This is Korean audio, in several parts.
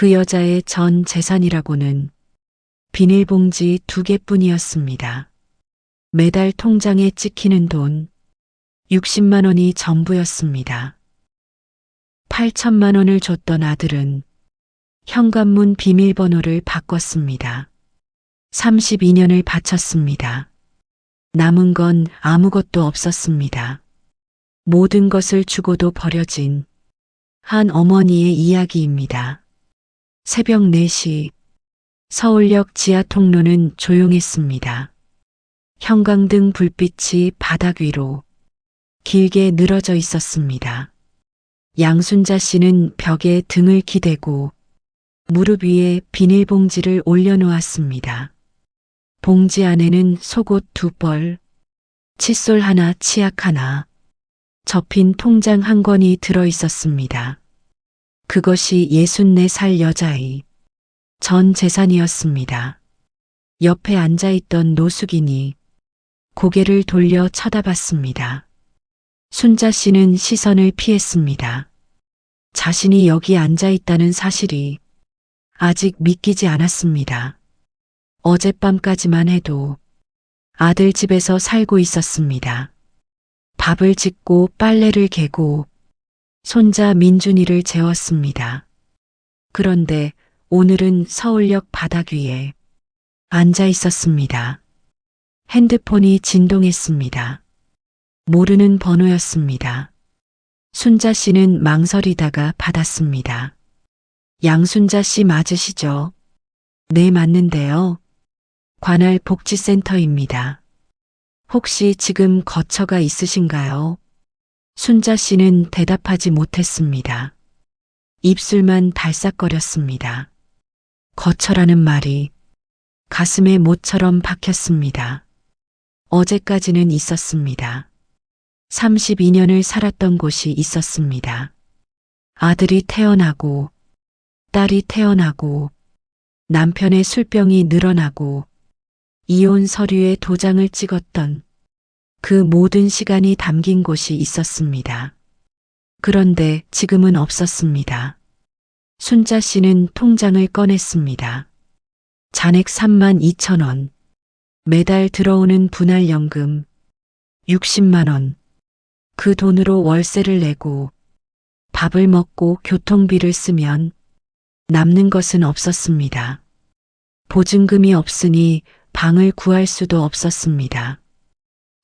그 여자의 전 재산이라고는 비닐봉지 2개뿐이었습니다. 매달 통장에 찍히는 돈 60만 원이 전부였습니다. 8천만 원을 줬던 아들은 현관문 비밀번호를 바꿨습니다. 32년을 바쳤습니다. 남은 건 아무것도 없었습니다. 모든 것을 주고도 버려진 한 어머니의 이야기입니다. 새벽 4시 서울역 지하통로는 조용했습니다. 형광등 불빛이 바닥 위로 길게 늘어져 있었습니다. 양순자 씨는 벽에 등을 기대고 무릎 위에 비닐봉지를 올려놓았습니다. 봉지 안에는 속옷 2벌, 칫솔 하나, 치약 하나, 접힌 통장 한 권이 들어 있었습니다. 그것이 64살 여자의 전 재산이었습니다. 옆에 앉아있던 노숙인이 고개를 돌려 쳐다봤습니다. 순자 씨는 시선을 피했습니다. 자신이 여기 앉아있다는 사실이 아직 믿기지 않았습니다. 어젯밤까지만 해도 아들 집에서 살고 있었습니다. 밥을 짓고 빨래를 개고 손자 민준이를 재웠습니다. 그런데 오늘은 서울역 바닥 위에 앉아 있었습니다. 핸드폰이 진동했습니다. 모르는 번호였습니다. 순자 씨는 망설이다가 받았습니다. 양순자 씨 맞으시죠? 네, 맞는데요. 관할 복지센터입니다. 혹시 지금 거처가 있으신가요? 순자 씨는 대답하지 못했습니다. 입술만 달싹거렸습니다. 거처라는 말이 가슴에 못처럼 박혔습니다. 어제까지는 있었습니다. 32년을 살았던 곳이 있었습니다. 아들이 태어나고 딸이 태어나고 남편의 술병이 늘어나고 이혼 서류에 도장을 찍었던 그 모든 시간이 담긴 곳이 있었습니다. 그런데 지금은 없었습니다. 순자 씨는 통장을 꺼냈습니다. 잔액 32,000원, 매달 들어오는 분할연금 60만 원, 그 돈으로 월세를 내고 밥을 먹고 교통비를 쓰면 남는 것은 없었습니다. 보증금이 없으니 방을 구할 수도 없었습니다.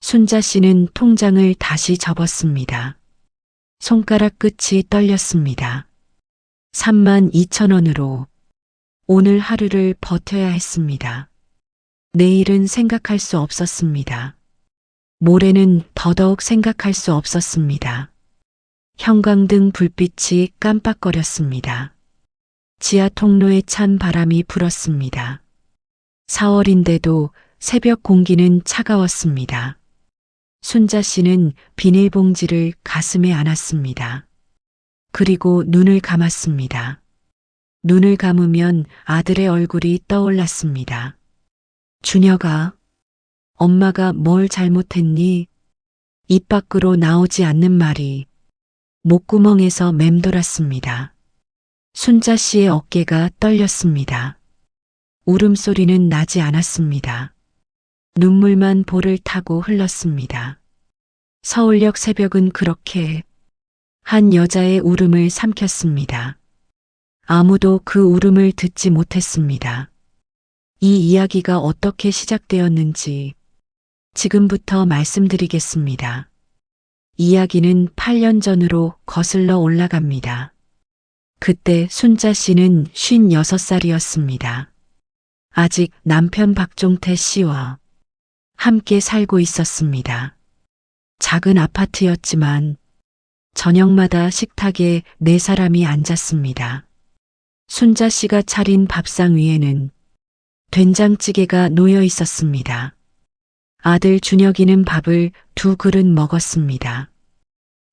순자 씨는 통장을 다시 접었습니다. 손가락 끝이 떨렸습니다. 32,000원으로 오늘 하루를 버텨야 했습니다. 내일은 생각할 수 없었습니다. 모레는 더더욱 생각할 수 없었습니다. 형광등 불빛이 깜빡거렸습니다. 지하 통로에 찬 바람이 불었습니다. 4월인데도 새벽 공기는 차가웠습니다. 순자 씨는 비닐봉지를 가슴에 안았습니다. 그리고 눈을 감았습니다. 눈을 감으면 아들의 얼굴이 떠올랐습니다. 준혁아, 엄마가 뭘 잘못했니? 입 밖으로 나오지 않는 말이 목구멍에서 맴돌았습니다. 순자 씨의 어깨가 떨렸습니다. 울음소리는 나지 않았습니다. 눈물만 볼을 타고 흘렀습니다. 서울역 새벽은 그렇게 한 여자의 울음을 삼켰습니다. 아무도 그 울음을 듣지 못했습니다. 이 이야기가 어떻게 시작되었는지 지금부터 말씀드리겠습니다. 이야기는 8년 전으로 거슬러 올라갑니다. 그때 순자 씨는 56살이었습니다. 아직 남편 박종태 씨와 함께 살고 있었습니다. 작은 아파트였지만 저녁마다 식탁에 4사람이 앉았습니다. 순자 씨가 차린 밥상 위에는 된장찌개가 놓여 있었습니다. 아들 준혁이는 밥을 2그릇 먹었습니다.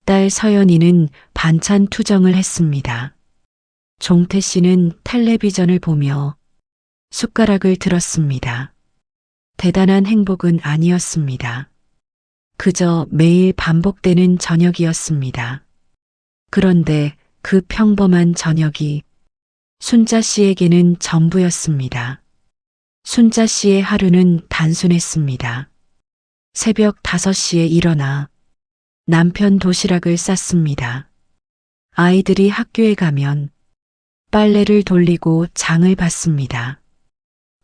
딸 서연이는 반찬 투정을 했습니다. 종태 씨는 텔레비전을 보며 숟가락을 들었습니다. 대단한 행복은 아니었습니다. 그저 매일 반복되는 저녁이었습니다. 그런데 그 평범한 저녁이 순자 씨에게는 전부였습니다. 순자 씨의 하루는 단순했습니다. 새벽 5시에 일어나 남편 도시락을 쌌습니다. 아이들이 학교에 가면 빨래를 돌리고 장을 봤습니다.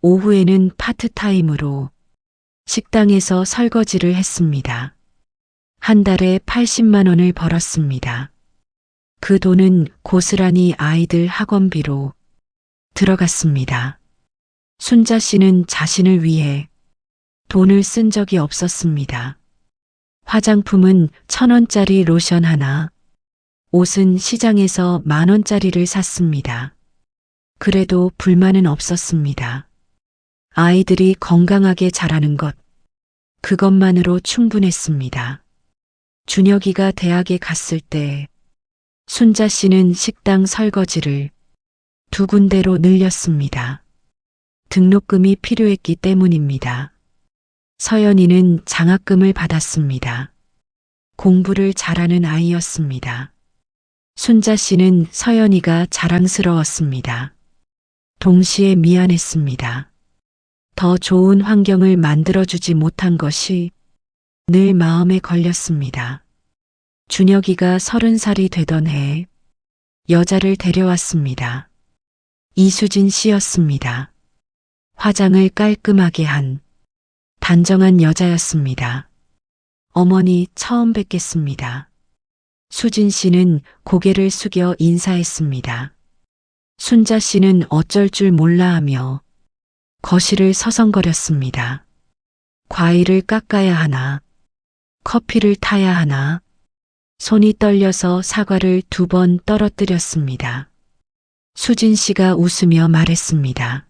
오후에는 파트타임으로 식당에서 설거지를 했습니다. 한 달에 80만 원을 벌었습니다. 그 돈은 고스란히 아이들 학원비로 들어갔습니다. 순자 씨는 자신을 위해 돈을 쓴 적이 없었습니다. 화장품은 1,000원짜리 로션 하나, 옷은 시장에서 10,000원짜리를 샀습니다. 그래도 불만은 없었습니다. 아이들이 건강하게 자라는 것, 그것만으로 충분했습니다. 준혁이가 대학에 갔을 때 순자 씨는 식당 설거지를 2군데로 늘렸습니다. 등록금이 필요했기 때문입니다. 서연이는 장학금을 받았습니다. 공부를 잘하는 아이였습니다. 순자 씨는 서연이가 자랑스러웠습니다. 동시에 미안했습니다. 더 좋은 환경을 만들어주지 못한 것이 늘 마음에 걸렸습니다. 준혁이가 30살이 되던 해 여자를 데려왔습니다. 이수진 씨였습니다. 화장을 깔끔하게 한 단정한 여자였습니다. 어머니 처음 뵙겠습니다. 수진 씨는 고개를 숙여 인사했습니다. 순자 씨는 어쩔 줄 몰라 하며 거실을 서성거렸습니다. 과일을 깎아야 하나, 커피를 타야 하나, 손이 떨려서 사과를 2번 떨어뜨렸습니다. 수진 씨가 웃으며 말했습니다.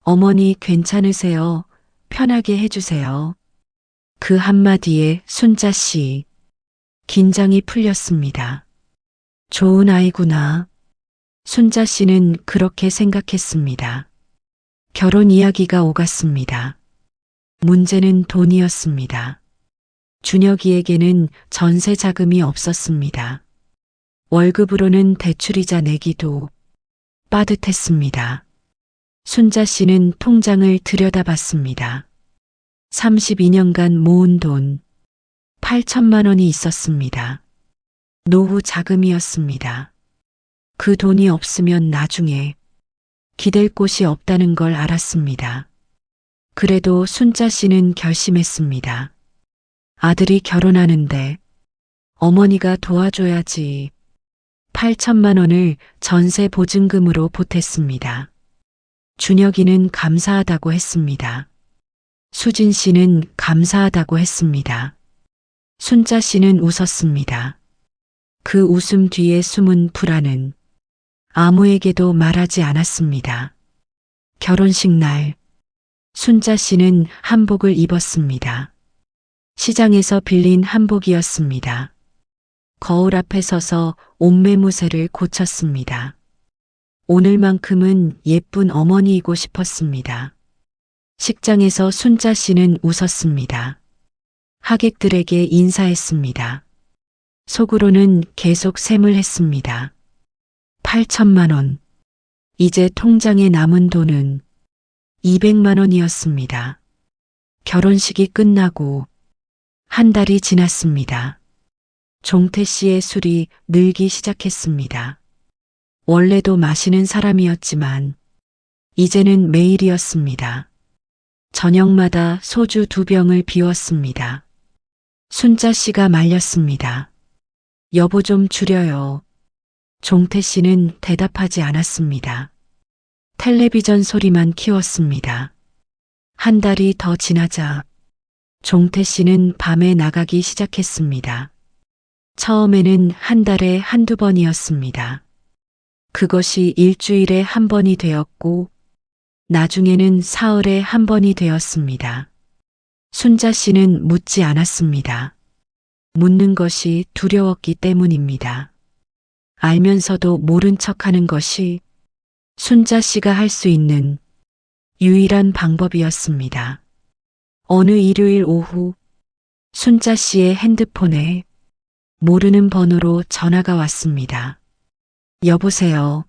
어머니 괜찮으세요? 편하게 해주세요. 그 한마디에 순자 씨 긴장이 풀렸습니다. 좋은 아이구나. 순자 씨는 그렇게 생각했습니다. 결혼 이야기가 오갔습니다. 문제는 돈이었습니다. 준혁이에게는 전세 자금이 없었습니다. 월급으로는 대출이자 내기도 빠듯했습니다. 순자 씨는 통장을 들여다봤습니다. 32년간 모은 돈 8천만 원이 있었습니다. 노후 자금이었습니다. 그 돈이 없으면 나중에 기댈 곳이 없다는 걸 알았습니다. 그래도 순자 씨는 결심했습니다. 아들이 결혼하는데 어머니가 도와줘야지. 8천만 원을 전세 보증금으로 보탰습니다. 준혁이는 감사하다고 했습니다. 수진 씨는 감사하다고 했습니다. 순자 씨는 웃었습니다. 그 웃음 뒤에 숨은 불안은 아무에게도 말하지 않았습니다. 결혼식 날 순자 씨는 한복을 입었습니다. 시장에서 빌린 한복이었습니다. 거울 앞에 서서 옷매무새를 고쳤습니다. 오늘만큼은 예쁜 어머니이고 싶었습니다. 식장에서 순자 씨는 웃었습니다. 하객들에게 인사했습니다. 속으로는 계속 셈을했습니다. 8천만 원. 이제 통장에 남은 돈은 200만 원이었습니다. 결혼식이 끝나고 한 달이 지났습니다. 종태 씨의 술이 늘기 시작했습니다. 원래도 마시는 사람이었지만 이제는 매일이었습니다. 저녁마다 소주 2병을 비웠습니다. 순자 씨가 말렸습니다. 여보 좀 줄여요. 종태 씨는 대답하지 않았습니다. 텔레비전 소리만 키웠습니다. 한 달이 더 지나자 종태 씨는 밤에 나가기 시작했습니다. 처음에는 한 달에 1~2번이었습니다. 그것이 일주일에 1번이 되었고 나중에는 사흘에 1번이 되었습니다. 순자 씨는 묻지 않았습니다. 묻는 것이 두려웠기 때문입니다. 알면서도 모른 척하는 것이 순자 씨가 할 수 있는 유일한 방법이었습니다. 어느 일요일 오후 순자 씨의 핸드폰에 모르는 번호로 전화가 왔습니다. 여보세요.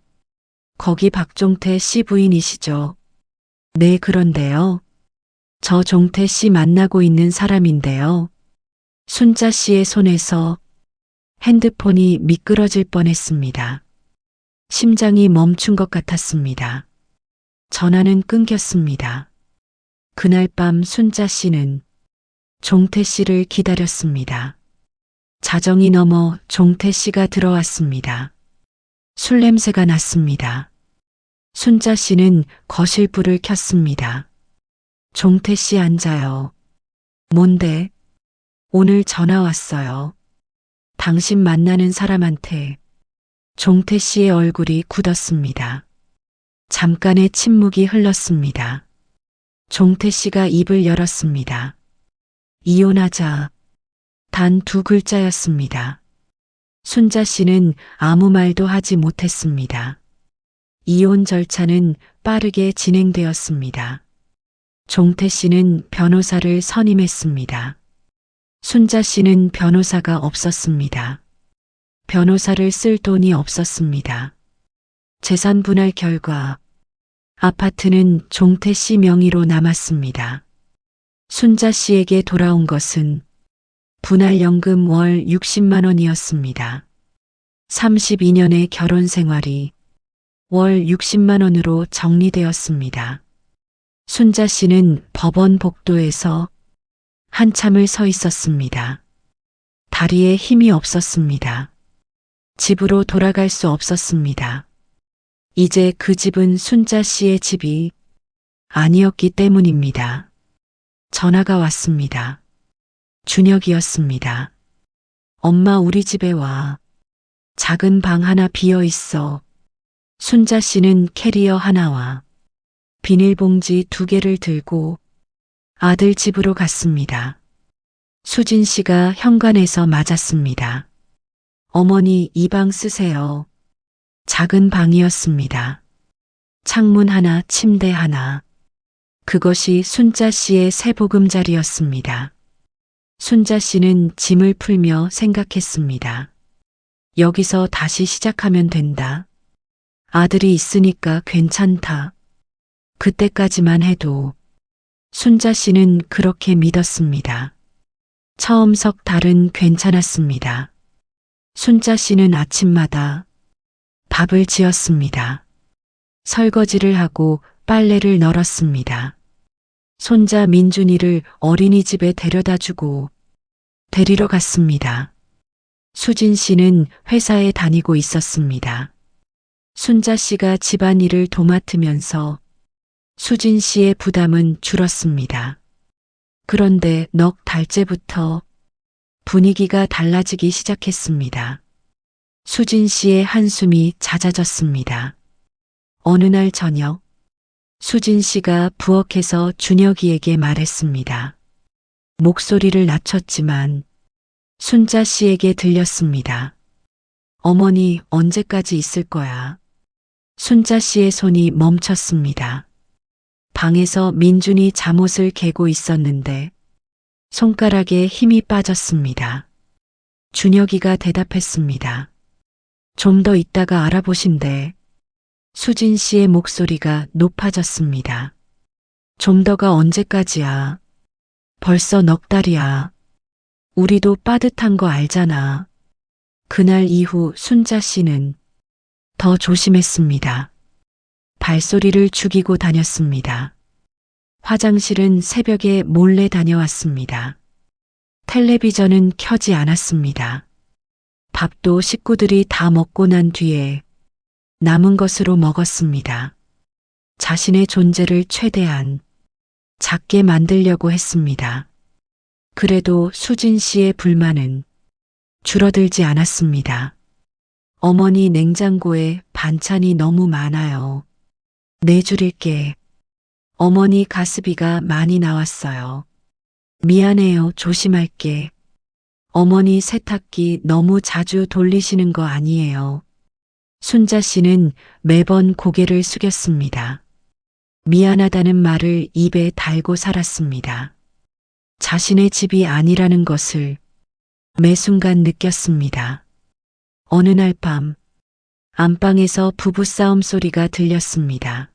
거기 박종태 씨 부인이시죠? 네, 그런데요. 저 종태 씨 만나고 있는 사람인데요. 순자 씨의 손에서 핸드폰이 미끄러질 뻔했습니다. 심장이 멈춘 것 같았습니다. 전화는 끊겼습니다. 그날 밤 순자 씨는 종태 씨를 기다렸습니다. 자정이 넘어 종태 씨가 들어왔습니다. 술 냄새가 났습니다. 순자 씨는 거실 불을 켰습니다. 종태 씨 앉아요. 뭔데? 오늘 전화 왔어요. 당신 만나는 사람한테. 종태 씨의 얼굴이 굳었습니다. 잠깐의 침묵이 흘렀습니다. 종태 씨가 입을 열었습니다. 이혼하자. 단 두 글자였습니다. 순자 씨는 아무 말도 하지 못했습니다. 이혼 절차는 빠르게 진행되었습니다. 종태 씨는 변호사를 선임했습니다. 순자 씨는 변호사가 없었습니다. 변호사를 쓸 돈이 없었습니다. 재산 분할 결과 아파트는 종태 씨 명의로 남았습니다. 순자 씨에게 돌아온 것은 분할연금 월 60만 원이었습니다. 32년의 결혼 생활이 월 60만 원으로 정리되었습니다. 순자 씨는 법원 복도에서 한참을 서 있었습니다. 다리에 힘이 없었습니다. 집으로 돌아갈 수 없었습니다. 이제 그 집은 순자 씨의 집이 아니었기 때문입니다. 전화가 왔습니다. 준혁이었습니다. 엄마, 우리 집에 와. 작은 방 하나 비어 있어. 순자 씨는 캐리어 하나와 비닐봉지 2개를 들고 아들 집으로 갔습니다. 수진 씨가 현관에서 맞았습니다. 어머니, 이 방 쓰세요. 작은 방이었습니다. 창문 하나, 침대 하나. 그것이 순자 씨의 새 보금자리였습니다. 순자 씨는 짐을 풀며 생각했습니다. 여기서 다시 시작하면 된다. 아들이 있으니까 괜찮다. 그때까지만 해도 순자 씨는 그렇게 믿었습니다. 처음 석 달은 괜찮았습니다. 순자 씨는 아침마다 밥을 지었습니다. 설거지를 하고 빨래를 널었습니다. 손자 민준이를 어린이집에 데려다 주고 데리러 갔습니다. 수진 씨는 회사에 다니고 있었습니다. 순자 씨가 집안일을 도맡으면서 수진 씨의 부담은 줄었습니다. 그런데 넉 달째부터 분위기가 달라지기 시작했습니다. 수진 씨의 한숨이 잦아졌습니다. 어느 날 저녁, 수진 씨가 부엌에서 준혁이에게 말했습니다. 목소리를 낮췄지만 순자 씨에게 들렸습니다. 어머니, 언제까지 있을 거야? 순자 씨의 손이 멈췄습니다. 방에서 민준이 잠옷을 개고 있었는데 손가락에 힘이 빠졌습니다. 준혁이가 대답했습니다. 좀 더 있다가 알아보신대. 수진 씨의 목소리가 높아졌습니다. 좀 더가 언제까지야? 벌써 넉 달이야. 우리도 빠듯한 거 알잖아. 그날 이후 순자 씨는 더 조심했습니다. 발소리를 죽이고 다녔습니다. 화장실은 새벽에 몰래 다녀왔습니다. 텔레비전은 켜지 않았습니다. 밥도 식구들이 다 먹고 난 뒤에 남은 것으로 먹었습니다. 자신의 존재를 최대한 작게 만들려고 했습니다. 그래도 수진 씨의 불만은 줄어들지 않았습니다. 어머니, 냉장고에 반찬이 너무 많아요. 내줄일게. 어머니, 가스비가 많이 나왔어요. 미안해요. 조심할게. 어머니, 세탁기 너무 자주 돌리시는 거 아니에요. 순자 씨는 매번 고개를 숙였습니다. 미안하다는 말을 입에 달고 살았습니다. 자신의 집이 아니라는 것을 매 순간 느꼈습니다. 어느 날 밤, 안방에서 부부싸움 소리가 들렸습니다.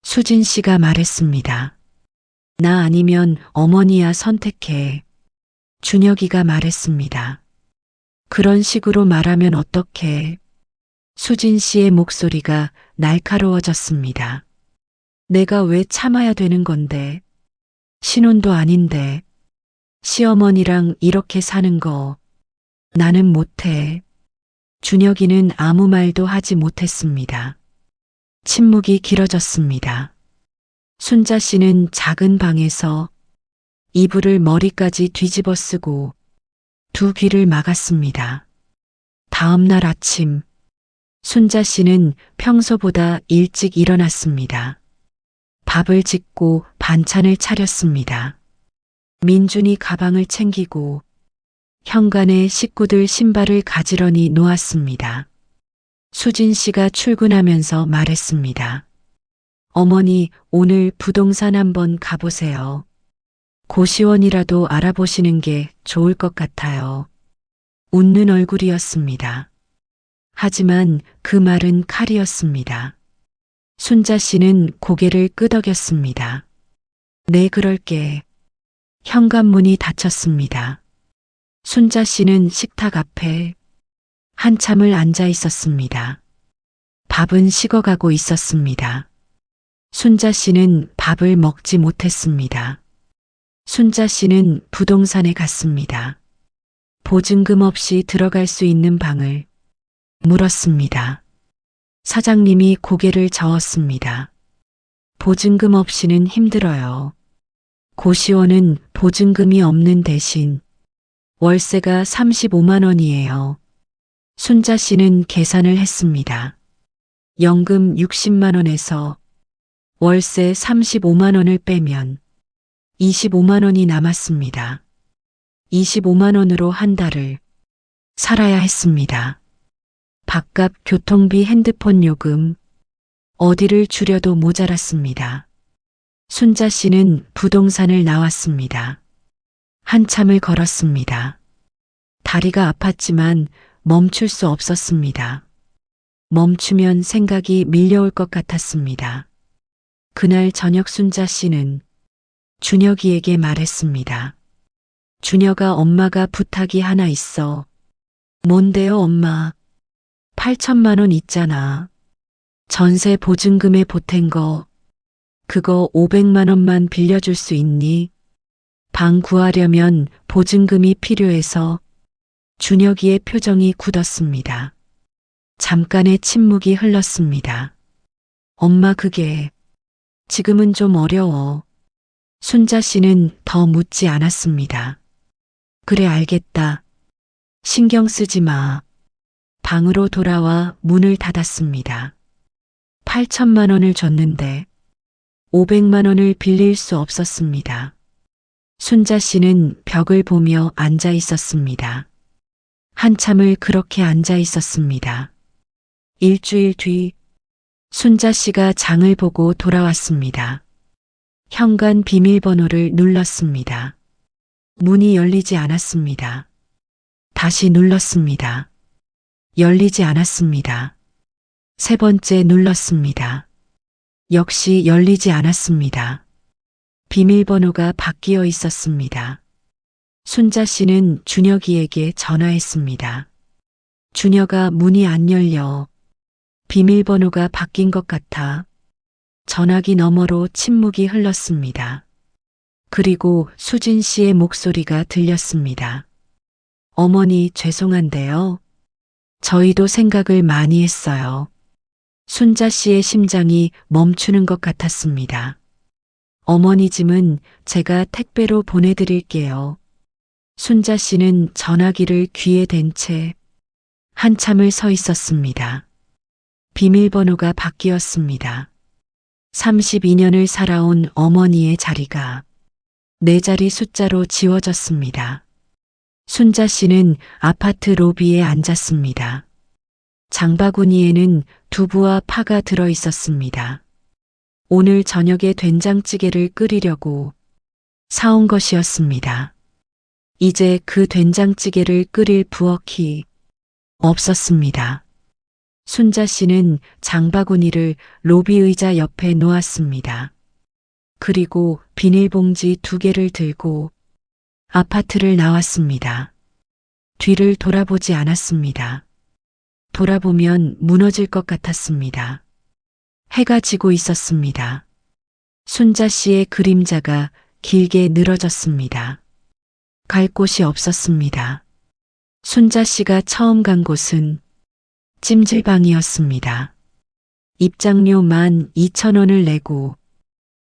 수진 씨가 말했습니다. 나 아니면 어머니야 선택해. 준혁이가 말했습니다. 그런 식으로 말하면 어떡해. 수진 씨의 목소리가 날카로워졌습니다. 내가 왜 참아야 되는 건데. 신혼도 아닌데. 시어머니랑 이렇게 사는 거 나는 못해. 준혁이는 아무 말도 하지 못했습니다. 침묵이 길어졌습니다. 순자 씨는 작은 방에서 이불을 머리까지 뒤집어 쓰고 두 귀를 막았습니다. 다음 날 아침, 순자 씨는 평소보다 일찍 일어났습니다. 밥을 짓고 반찬을 차렸습니다. 민준이 가방을 챙기고 현관에 식구들 신발을 가지런히 놓았습니다. 수진 씨가 출근하면서 말했습니다. 어머니, 오늘 부동산 한번 가보세요. 고시원이라도 알아보시는 게 좋을 것 같아요. 웃는 얼굴이었습니다. 하지만 그 말은 칼이었습니다. 순자 씨는 고개를 끄덕였습니다. 네, 그럴게. 현관문이 닫혔습니다. 순자 씨는 식탁 앞에 한참을 앉아 있었습니다. 밥은 식어가고 있었습니다. 순자 씨는 밥을 먹지 못했습니다. 순자 씨는 부동산에 갔습니다. 보증금 없이 들어갈 수 있는 방을 물었습니다. 사장님이 고개를 저었습니다. 보증금 없이는 힘들어요. 고시원은 보증금이 없는 대신 월세가 35만 원이에요. 순자 씨는 계산을 했습니다. 연금 60만 원에서 월세 35만 원을 빼면 25만 원이 남았습니다. 25만 원으로 한 달을 살아야 했습니다. 밥값, 교통비, 핸드폰 요금, 어디를 줄여도 모자랐습니다. 순자 씨는 부동산을 나왔습니다. 한참을 걸었습니다. 다리가 아팠지만 멈출 수 없었습니다. 멈추면 생각이 밀려올 것 같았습니다. 그날 저녁 순자 씨는 준혁이에게 말했습니다. 준혁아, 엄마가 부탁이 하나 있어. 뭔데요, 엄마? 8천만 원 있잖아. 전세 보증금에 보탠 거. 그거 500만 원만 빌려줄 수 있니? 방 구하려면 보증금이 필요해서. 준혁이의 표정이 굳었습니다. 잠깐의 침묵이 흘렀습니다. 엄마, 그게 지금은 좀 어려워. 순자 씨는 더 묻지 않았습니다. 그래, 알겠다. 신경 쓰지 마. 방으로 돌아와 문을 닫았습니다. 8천만 원을 줬는데 500만 원을 빌릴 수 없었습니다. 순자 씨는 벽을 보며 앉아 있었습니다. 한참을 그렇게 앉아 있었습니다. 일주일 뒤 순자 씨가 장을 보고 돌아왔습니다. 현관 비밀번호를 눌렀습니다. 문이 열리지 않았습니다. 다시 눌렀습니다. 열리지 않았습니다. 세 번째 눌렀습니다. 역시 열리지 않았습니다. 비밀번호가 바뀌어 있었습니다. 순자 씨는 준혁이에게 전화했습니다. 준혁아, 문이 안 열려. 비밀번호가 바뀐 것 같아. 전화기 너머로 침묵이 흘렀습니다. 그리고 수진 씨의 목소리가 들렸습니다. 어머니, 죄송한데요. 저희도 생각을 많이 했어요. 순자 씨의 심장이 멈추는 것 같았습니다. 어머니 짐은 제가 택배로 보내드릴게요. 순자 씨는 전화기를 귀에 댄 채 한참을 서 있었습니다. 비밀번호가 바뀌었습니다. 32년을 살아온 어머니의 자리가 네 자리 숫자로 지워졌습니다. 순자 씨는 아파트 로비에 앉았습니다. 장바구니에는 두부와 파가 들어 있었습니다. 오늘 저녁에 된장찌개를 끓이려고 사온 것이었습니다. 이제 그 된장찌개를 끓일 부엌이 없었습니다. 순자 씨는 장바구니를 로비 의자 옆에 놓았습니다. 그리고 비닐봉지 2개를 들고 아파트를 나왔습니다. 뒤를 돌아보지 않았습니다. 돌아보면 무너질 것 같았습니다. 해가 지고 있었습니다. 순자 씨의 그림자가 길게 늘어졌습니다. 갈 곳이 없었습니다. 순자 씨가 처음 간 곳은 찜질방이었습니다. 입장료 12,000원을 내고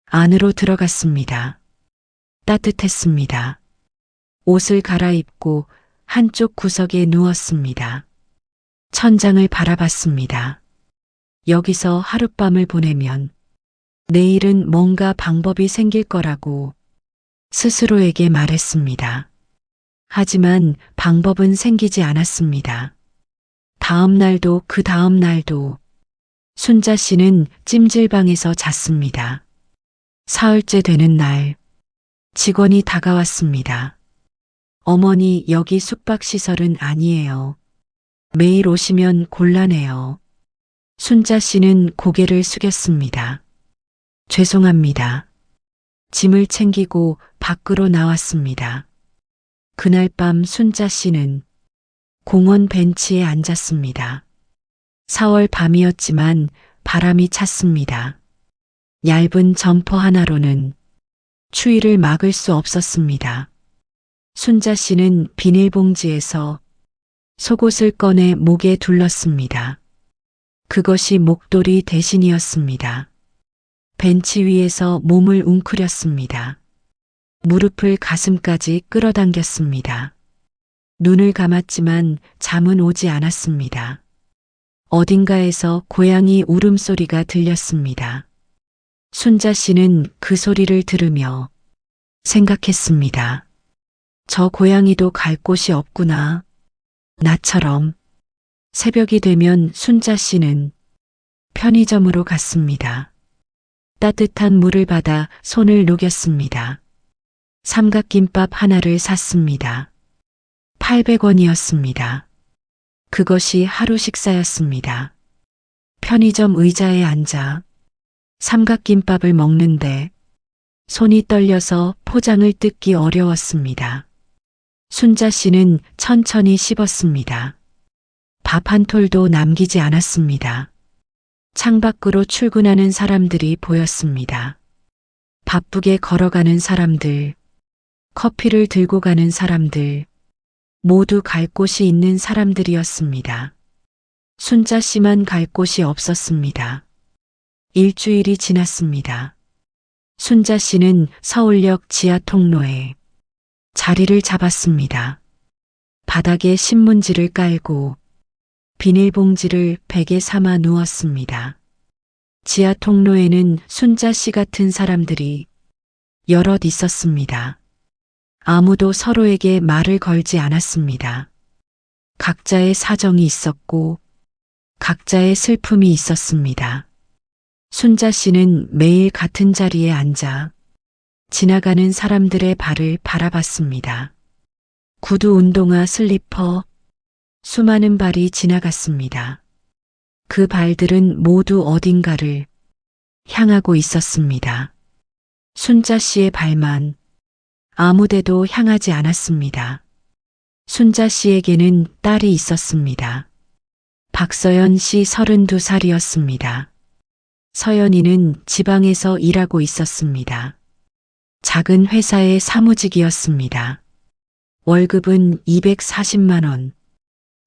안으로 들어갔습니다. 따뜻했습니다. 옷을 갈아입고 한쪽 구석에 누웠습니다. 천장을 바라봤습니다. 여기서 하룻밤을 보내면 내일은 뭔가 방법이 생길 거라고 스스로에게 말했습니다. 하지만 방법은 생기지 않았습니다. 다음 날도 그 다음 날도 순자 씨는 찜질방에서 잤습니다. 사흘째 되는 날, 직원이 다가왔습니다. 어머니, 여기 숙박시설은 아니에요. 매일 오시면 곤란해요. 순자 씨는 고개를 숙였습니다. 죄송합니다. 짐을 챙기고 밖으로 나왔습니다. 그날 밤 순자 씨는 공원 벤치에 앉았습니다. 4월 밤이었지만 바람이 찼습니다. 얇은 점퍼 하나로는 추위를 막을 수 없었습니다. 순자 씨는 비닐봉지에서 속옷을 꺼내 목에 둘렀습니다. 그것이 목도리 대신이었습니다. 벤치 위에서 몸을 웅크렸습니다. 무릎을 가슴까지 끌어당겼습니다. 눈을 감았지만 잠은 오지 않았습니다. 어딘가에서 고양이 울음소리가 들렸습니다. 순자 씨는 그 소리를 들으며 생각했습니다. 저 고양이도 갈 곳이 없구나. 나처럼. 새벽이 되면 순자 씨는 편의점으로 갔습니다. 따뜻한 물을 받아 손을 녹였습니다. 삼각김밥 하나를 샀습니다. 800원이었습니다. 그것이 하루 식사였습니다. 편의점 의자에 앉아 삼각김밥을 먹는데 손이 떨려서 포장을 뜯기 어려웠습니다. 순자 씨는 천천히 씹었습니다. 밥 한 톨도 남기지 않았습니다. 창밖으로 출근하는 사람들이 보였습니다. 바쁘게 걸어가는 사람들, 커피를 들고 가는 사람들, 모두 갈 곳이 있는 사람들이었습니다. 순자 씨만 갈 곳이 없었습니다. 일주일이 지났습니다. 순자 씨는 서울역 지하 통로에 자리를 잡았습니다. 바닥에 신문지를 깔고 비닐봉지를 베개 삼아 누웠습니다. 지하 통로에는 순자 씨 같은 사람들이 여럿 있었습니다. 아무도 서로에게 말을 걸지 않았습니다. 각자의 사정이 있었고 각자의 슬픔이 있었습니다. 순자 씨는 매일 같은 자리에 앉아 지나가는 사람들의 발을 바라봤습니다. 구두, 운동화, 슬리퍼, 수많은 발이 지나갔습니다. 그 발들은 모두 어딘가를 향하고 있었습니다. 순자 씨의 발만 아무데도 향하지 않았습니다. 순자 씨에게는 딸이 있었습니다. 박서연 씨 32살이었습니다. 서연이는 지방에서 일하고 있었습니다. 작은 회사의 사무직이었습니다. 월급은 240만 원.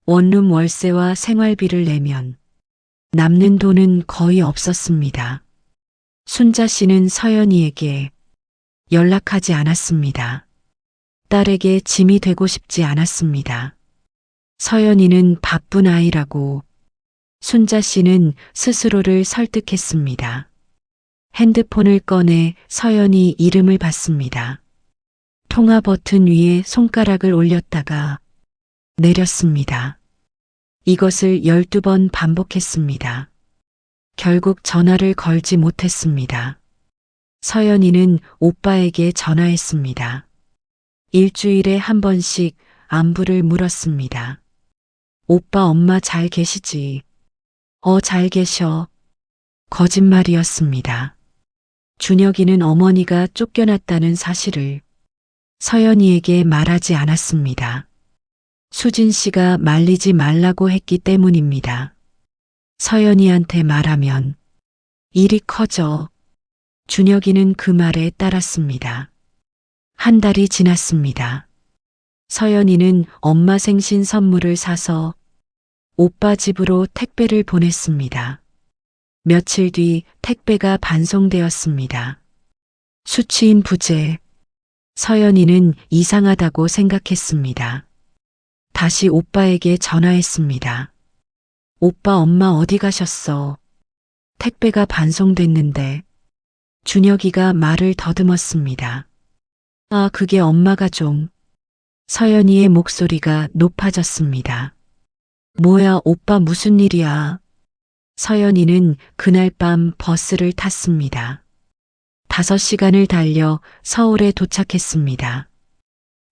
원룸 월세와 생활비를 내면 남는 돈은 거의 없었습니다. 순자 씨는 서연이에게 연락하지 않았습니다. 딸에게 짐이 되고 싶지 않았습니다. 서연이는 바쁜 아이라고 순자 씨는 스스로를 설득했습니다. 핸드폰을 꺼내 서연이 이름을 봤습니다. 통화 버튼 위에 손가락을 올렸다가 내렸습니다. 이것을 12번 반복했습니다. 결국 전화를 걸지 못했습니다. 서연이는 오빠에게 전화했습니다. 일주일에 한 번씩 안부를 물었습니다. 오빠, 엄마 잘 계시지? 잘 계셔. 거짓말이었습니다. 준혁이는 어머니가 쫓겨났다는 사실을 서연이에게 말하지 않았습니다. 수진 씨가 말리지 말라고 했기 때문입니다. 서연이한테 말하면 일이 커져. 준혁이는 그 말에 따랐습니다. 한 달이 지났습니다. 서연이는 엄마 생신 선물을 사서 오빠 집으로 택배를 보냈습니다. 며칠 뒤 택배가 반송되었습니다. 수치인 부재. 서연이는 이상하다고 생각했습니다. 다시 오빠에게 전화했습니다. 오빠 엄마 어디 가셨어? 택배가 반송됐는데. 준혁이가 말을 더듬었습니다. 그게 엄마가 좀. 서연이의 목소리가 높아졌습니다. 뭐야 오빠 무슨 일이야? 서연이는 그날 밤 버스를 탔습니다. 5시간을 달려 서울에 도착했습니다.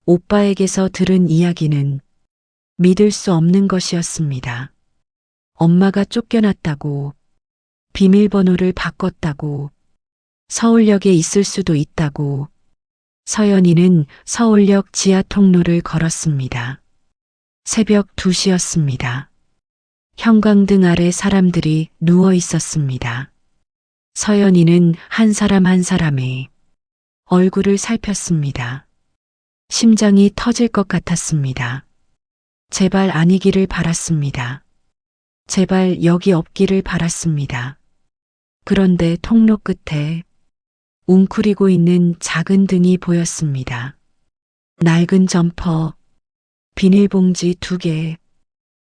오빠에게서 들은 이야기는 믿을 수 없는 것이었습니다. 엄마가 쫓겨났다고, 비밀번호를 바꿨다고, 서울역에 있을 수도 있다고. 서연이는 서울역 지하 통로를 걸었습니다. 새벽 2시였습니다. 형광등 아래 사람들이 누워 있었습니다. 서연이는 한 사람 한 사람의 얼굴을 살폈습니다. 심장이 터질 것 같았습니다. 제발 아니기를 바랐습니다. 제발 여기 없기를 바랐습니다. 그런데 통로 끝에 웅크리고 있는 작은 등이 보였습니다. 낡은 점퍼, 비닐봉지 2개.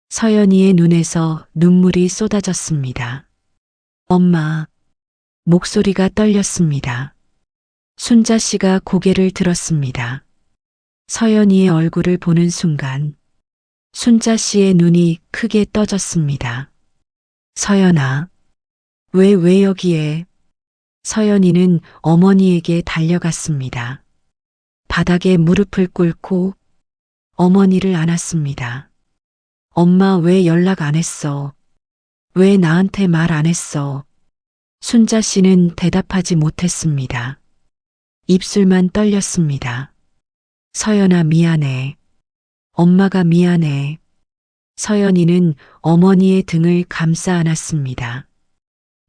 서연이의 눈에서 눈물이 쏟아졌습니다. 엄마. 목소리가 떨렸습니다. 순자 씨가 고개를 들었습니다. 서연이의 얼굴을 보는 순간 순자 씨의 눈이 크게 떠졌습니다. 서연아, 왜 여기에? 서연이는 어머니에게 달려갔습니다. 바닥에 무릎을 꿇고 어머니를 안았습니다. 엄마 왜 연락 안 했어? 왜 나한테 말 안 했어? 순자 씨는 대답하지 못했습니다. 입술만 떨렸습니다. 서연아 미안해. 엄마가 미안해. 서연이는 어머니의 등을 감싸 안았습니다.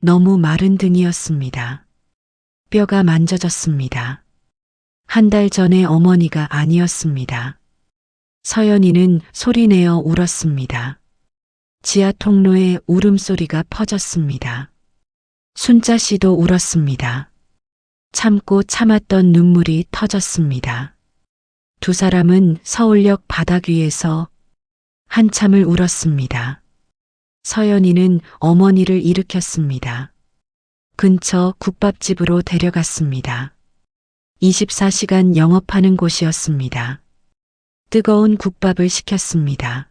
너무 마른 등이었습니다. 뼈가 만져졌습니다. 한 달 전에 어머니가 아니었습니다. 서연이는 소리내어 울었습니다. 지하 통로에 울음소리가 퍼졌습니다. 순자 씨도 울었습니다. 참고 참았던 눈물이 터졌습니다. 두 사람은 서울역 바닥 위에서 한참을 울었습니다. 서연이는 어머니를 일으켰습니다. 근처 국밥집으로 데려갔습니다. 24시간 영업하는 곳이었습니다. 뜨거운 국밥을 시켰습니다.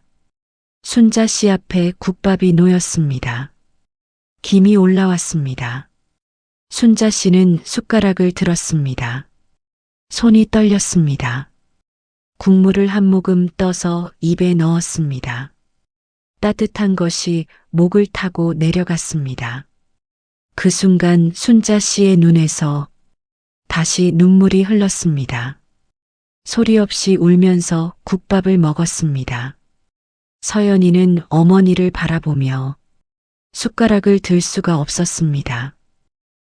순자 씨 앞에 국밥이 놓였습니다. 김이 올라왔습니다. 순자 씨는 숟가락을 들었습니다. 손이 떨렸습니다. 국물을 한 모금 떠서 입에 넣었습니다. 따뜻한 것이 목을 타고 내려갔습니다. 그 순간 순자 씨의 눈에서 다시 눈물이 흘렀습니다. 소리 없이 울면서 국밥을 먹었습니다. 서연이는 어머니를 바라보며 숟가락을 들 수가 없었습니다.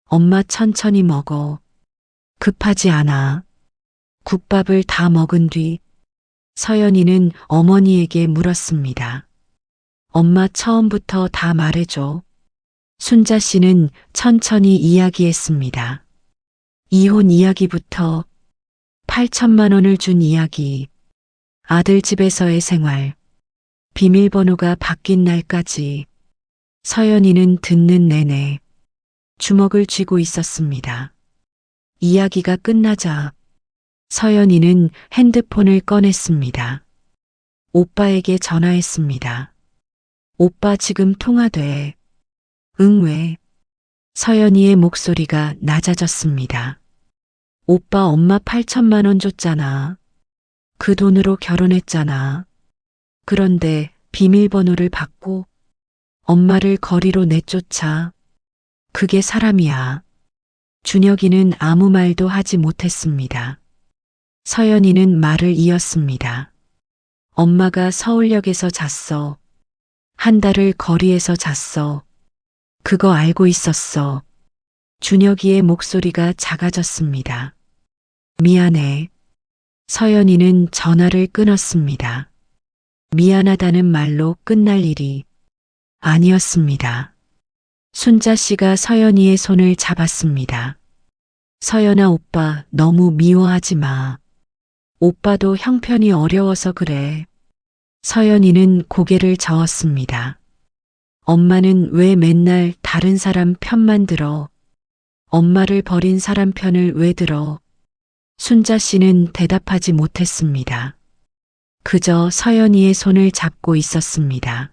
엄마 천천히 먹어. 급하지 않아. 국밥을 다 먹은 뒤 서연이는 어머니에게 물었습니다. 엄마 처음부터 다 말해줘. 순자 씨는 천천히 이야기했습니다. 이혼 이야기부터 8천만 원을 준 이야기, 아들 집에서의 생활, 비밀번호가 바뀐 날까지. 서연이는 듣는 내내 주먹을 쥐고 있었습니다. 이야기가 끝나자 서연이는 핸드폰을 꺼냈습니다. 오빠에게 전화했습니다. 오빠 지금 통화돼. 응 왜? 서연이의 목소리가 낮아졌습니다. 오빠 엄마 8천만 원 줬잖아. 그 돈으로 결혼했잖아. 그런데 비밀번호를 받고 엄마를 거리로 내쫓아. 그게 사람이야. 준혁이는 아무 말도 하지 못했습니다. 서연이는 말을 이었습니다. 엄마가 서울역에서 잤어. 한 달을 거리에서 잤어. 그거 알고 있었어. 준혁이의 목소리가 작아졌습니다. 미안해. 서연이는 전화를 끊었습니다. 미안하다는 말로 끝날 일이 아니었습니다. 순자 씨가 서연이의 손을 잡았습니다. 서연아 오빠 너무 미워하지 마. 오빠도 형편이 어려워서 그래. 서연이는 고개를 저었습니다. 엄마는 왜 맨날 다른 사람 편만 들어? 엄마를 버린 사람 편을 왜 들어? 순자 씨는 대답하지 못했습니다. 그저 서연이의 손을 잡고 있었습니다.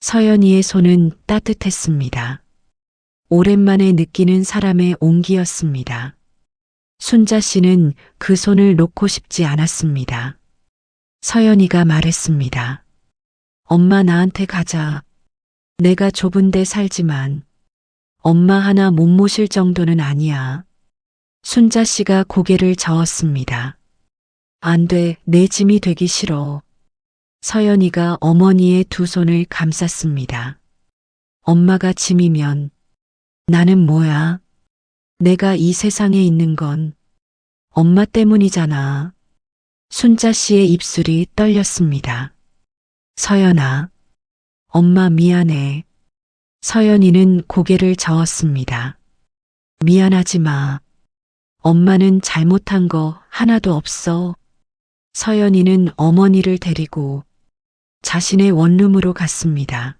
서연이의 손은 따뜻했습니다. 오랜만에 느끼는 사람의 온기였습니다. 순자 씨는 그 손을 놓고 싶지 않았습니다. 서연이가 말했습니다. 엄마 나한테 가자. 내가 좁은 데 살지만 엄마 하나 못 모실 정도는 아니야. 순자 씨가 고개를 저었습니다. 안 돼, 내 짐이 되기 싫어. 서연이가 어머니의 두 손을 감쌌습니다. 엄마가 짐이면 나는 뭐야? 내가 이 세상에 있는 건 엄마 때문이잖아. 순자 씨의 입술이 떨렸습니다. 서연아, 엄마 미안해. 서연이는 고개를 저었습니다. 미안하지 마. 엄마는 잘못한 거 하나도 없어. 서연이는 어머니를 데리고 자신의 원룸으로 갔습니다.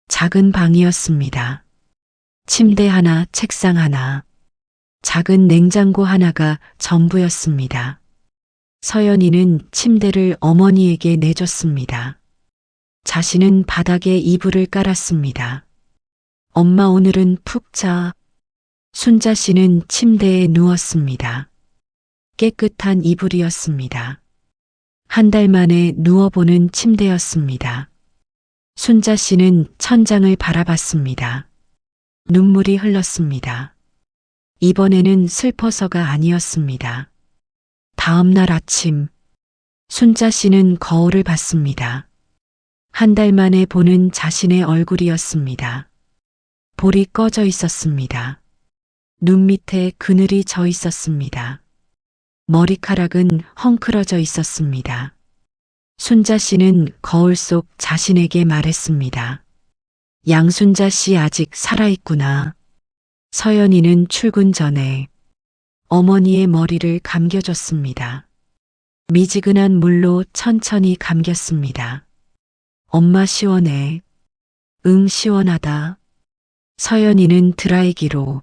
작은 방이었습니다. 침대 하나, 책상 하나, 작은 냉장고 하나가 전부였습니다. 서연이는 침대를 어머니에게 내줬습니다. 자신은 바닥에 이불을 깔았습니다. 엄마 오늘은 푹 자. 순자 씨는 침대에 누웠습니다. 깨끗한 이불이었습니다. 한 달 만에 누워보는 침대였습니다. 순자 씨는 천장을 바라봤습니다. 눈물이 흘렀습니다. 이번에는 슬퍼서가 아니었습니다. 다음 날 아침, 순자 씨는 거울을 봤습니다. 한 달 만에 보는 자신의 얼굴이었습니다. 볼이 꺼져 있었습니다. 눈 밑에 그늘이 져 있었습니다. 머리카락은 헝클어져 있었습니다. 순자 씨는 거울 속 자신에게 말했습니다. 양순자 씨 아직 살아있구나. 서연이는 출근 전에 어머니의 머리를 감겨줬습니다. 미지근한 물로 천천히 감겼습니다. 엄마 시원해. 응 시원하다. 서연이는 드라이기로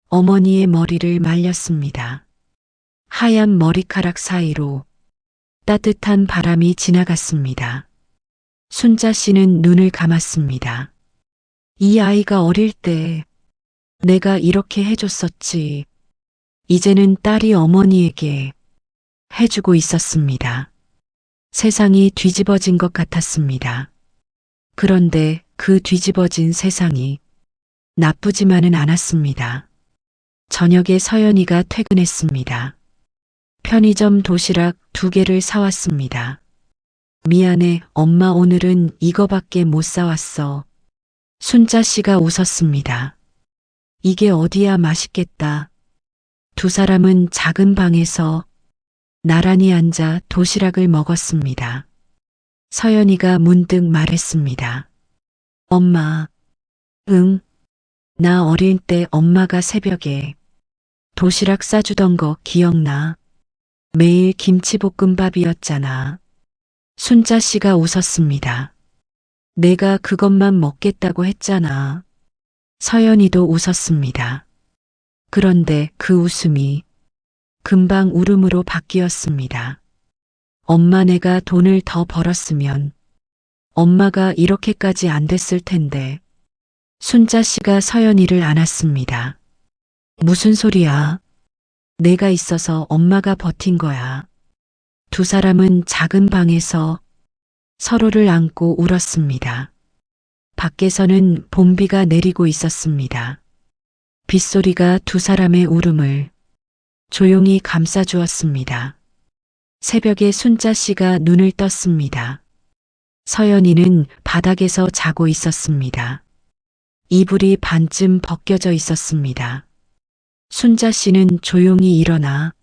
어머니의 머리를 말렸습니다. 하얀 머리카락 사이로 따뜻한 바람이 지나갔습니다. 순자 씨는 눈을 감았습니다. 이 아이가 어릴 때 내가 이렇게 해줬었지. 이제는 딸이 어머니에게 해주고 있었습니다. 세상이 뒤집어진 것 같았습니다. 그런데 그 뒤집어진 세상이 나쁘지만은 않았습니다. 저녁에 서연이가 퇴근했습니다. 편의점 도시락 2개를 사왔습니다. 미안해, 엄마 오늘은 이거밖에 못 사왔어. 순자 씨가 웃었습니다. 이게 어디야 맛있겠다. 두 사람은 작은 방에서 나란히 앉아 도시락을 먹었습니다. 서연이가 문득 말했습니다. 엄마, 응, 나 어릴 때 엄마가 새벽에 도시락 싸주던 거 기억나? 매일 김치볶음밥이었잖아. 순자 씨가 웃었습니다. 내가 그것만 먹겠다고 했잖아. 서연이도 웃었습니다. 그런데 그 웃음이 금방 울음으로 바뀌었습니다. 엄마 내가 돈을 더 벌었으면 엄마가 이렇게까지 안 됐을 텐데. 순자 씨가 서연이를 안았습니다. 무슨 소리야? 내가 있어서 엄마가 버틴 거야. 두 사람은 작은 방에서 서로를 안고 울었습니다. 밖에서는 봄비가 내리고 있었습니다. 빗소리가 두 사람의 울음을 조용히 감싸주었습니다. 새벽에 순자 씨가 눈을 떴습니다. 서연이는 바닥에서 자고 있었습니다. 이불이 반쯤 벗겨져 있었습니다. 순자 씨는 조용히 일어나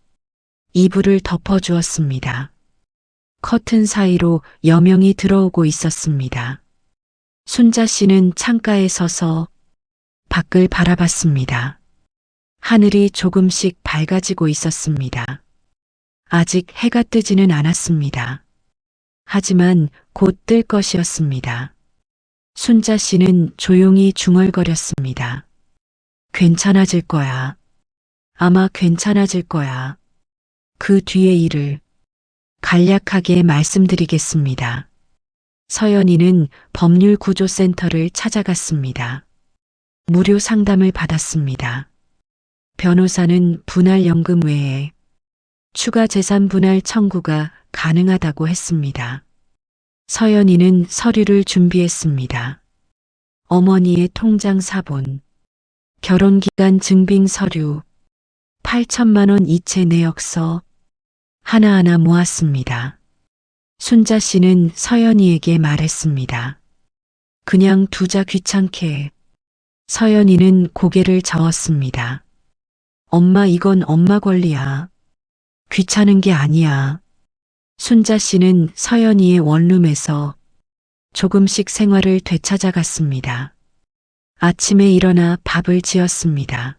이불을 덮어주었습니다. 커튼 사이로 여명이 들어오고 있었습니다. 순자 씨는 창가에 서서 밖을 바라봤습니다. 하늘이 조금씩 밝아지고 있었습니다. 아직 해가 뜨지는 않았습니다. 하지만 곧 뜰 것이었습니다. 순자 씨는 조용히 중얼거렸습니다. 괜찮아질 거야. 아마 괜찮아질 거야. 그 뒤의 일을 간략하게 말씀드리겠습니다. 서연이는 법률구조센터를 찾아갔습니다. 무료 상담을 받았습니다. 변호사는 분할연금 외에 추가 재산 분할 청구가 가능하다고 했습니다. 서연이는 서류를 준비했습니다. 어머니의 통장 사본, 결혼기간 증빙 서류, 8천만 원 이체 내역서 하나하나 모았습니다. 순자 씨는 서연이에게 말했습니다. 그냥 두자 귀찮게. 서연이는 고개를 저었습니다. 엄마 이건 엄마 권리야. 귀찮은 게 아니야. 순자 씨는 서연이의 원룸에서 조금씩 생활을 되찾아갔습니다. 아침에 일어나 밥을 지었습니다.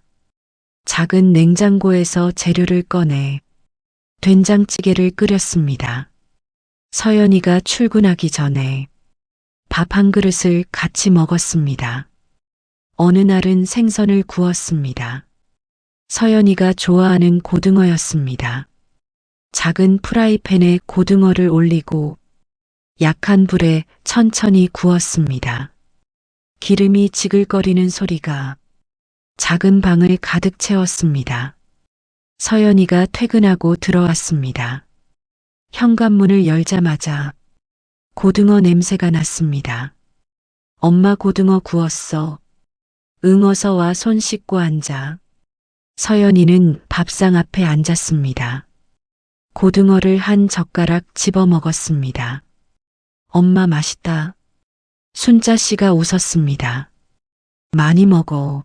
작은 냉장고에서 재료를 꺼내 된장찌개를 끓였습니다. 서연이가 출근하기 전에 밥 한 그릇을 같이 먹었습니다. 어느 날은 생선을 구웠습니다. 서연이가 좋아하는 고등어였습니다. 작은 프라이팬에 고등어를 올리고 약한 불에 천천히 구웠습니다. 기름이 지글거리는 소리가 작은 방을 가득 채웠습니다. 서연이가 퇴근하고 들어왔습니다. 현관문을 열자마자 고등어 냄새가 났습니다. 엄마 고등어 구웠어. 응 어서 와. 손 씻고 앉아. 서연이는 밥상 앞에 앉았습니다. 고등어를 한 젓가락 집어 먹었습니다. 엄마 맛있다. 순자 씨가 웃었습니다. 많이 먹어.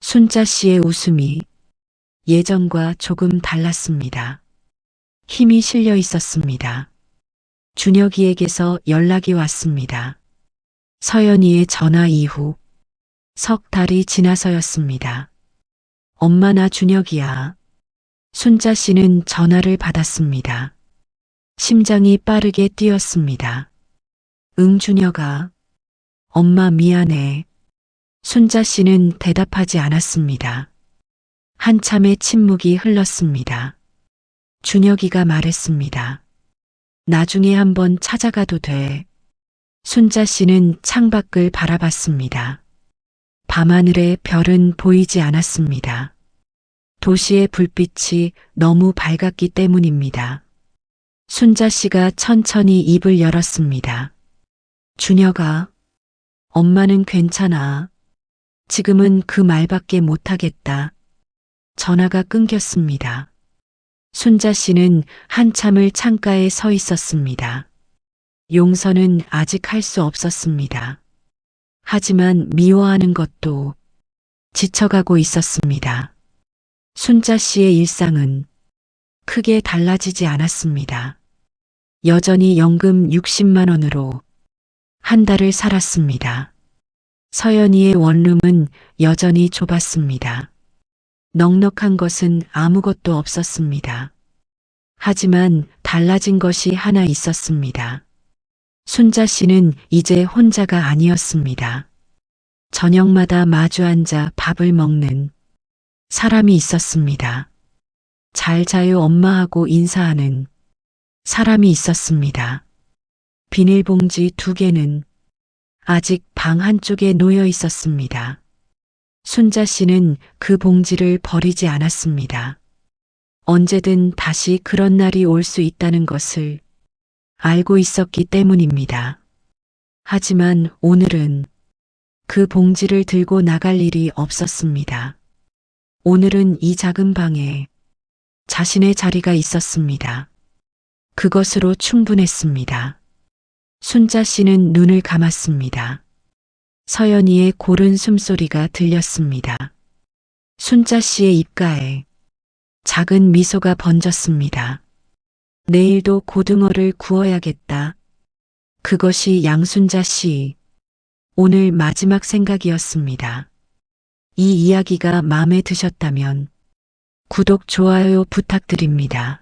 순자 씨의 웃음이 예전과 조금 달랐습니다. 힘이 실려 있었습니다. 준혁이에게서 연락이 왔습니다. 서연이의 전화 이후 석 달이 지나서였습니다. 엄마 나 준혁이야. 순자 씨는 전화를 받았습니다. 심장이 빠르게 뛰었습니다. 응 준혁아. 엄마 미안해. 순자 씨는 대답하지 않았습니다. 한참의 침묵이 흘렀습니다. 준혁이가 말했습니다. 나중에 한번 찾아가도 돼. 순자 씨는 창밖을 바라봤습니다. 밤하늘에 별은 보이지 않았습니다. 도시의 불빛이 너무 밝았기 때문입니다. 순자 씨가 천천히 입을 열었습니다. 준혁아, 엄마는 괜찮아. 지금은 그 말밖에 못하겠다. 전화가 끊겼습니다. 순자 씨는 한참을 창가에 서 있었습니다. 용서는 아직 할 수 없었습니다. 하지만 미워하는 것도 지쳐가고 있었습니다. 순자 씨의 일상은 크게 달라지지 않았습니다. 여전히 연금 60만 원으로 한 달을 살았습니다. 서연이의 원룸은 여전히 좁았습니다. 넉넉한 것은 아무것도 없었습니다. 하지만 달라진 것이 하나 있었습니다. 순자 씨는 이제 혼자가 아니었습니다. 저녁마다 마주 앉아 밥을 먹는 사람이 있었습니다. 잘 자요 엄마하고 인사하는 사람이 있었습니다. 비닐봉지 2개는 아직 방 한쪽에 놓여 있었습니다. 순자 씨는 그 봉지를 버리지 않았습니다. 언제든 다시 그런 날이 올 수 있다는 것을 알고 있었기 때문입니다. 하지만 오늘은 그 봉지를 들고 나갈 일이 없었습니다. 오늘은 이 작은 방에 자신의 자리가 있었습니다. 그것으로 충분했습니다. 순자 씨는 눈을 감았습니다. 서연이의 고른 숨소리가 들렸습니다. 순자 씨의 입가에 작은 미소가 번졌습니다. 내일도 고등어를 구워야겠다. 그것이 양순자 씨 오늘 마지막 생각이었습니다. 이 이야기가 마음에 드셨다면 구독, 좋아요 부탁드립니다.